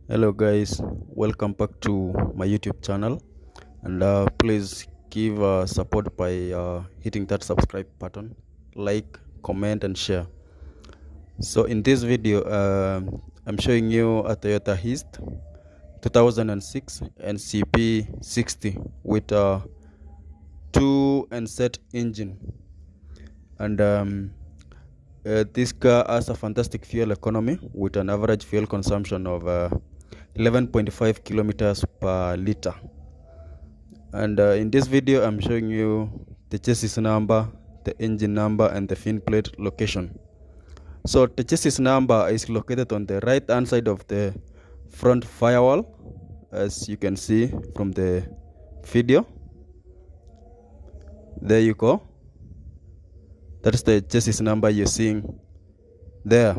Hello guys, welcome back to my YouTube channel, and please give support by hitting that subscribe button, like, comment and share. So in this video I'm showing you a Toyota Hiace 2006 NCP60 with a 2 NZ engine, and this car has a fantastic fuel economy with an average fuel consumption of 11.5 kilometers per liter. And in this video I'm showing you the chassis number, the engine number and the fin plate location. So the chassis number is located on the right hand side of the front firewall, as you can see from the video. There you go. That's the chassis number you're seeing there.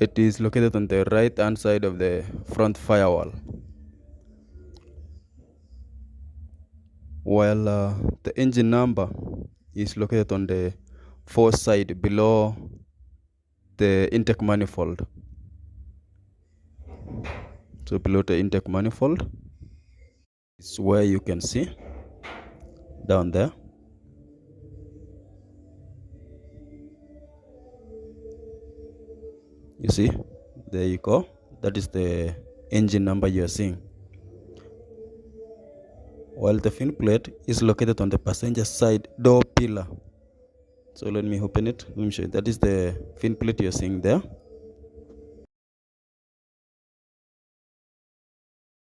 It is located on the right hand side of the front firewall, while the engine number is located on the fourth side below the intake manifold. So below the intake manifold is where you can see down there. You see, there you go. That is the engine number you are seeing. While the fin plate is located on the passenger side door pillar. So let me open it. Let me show you. That is the fin plate you're seeing there.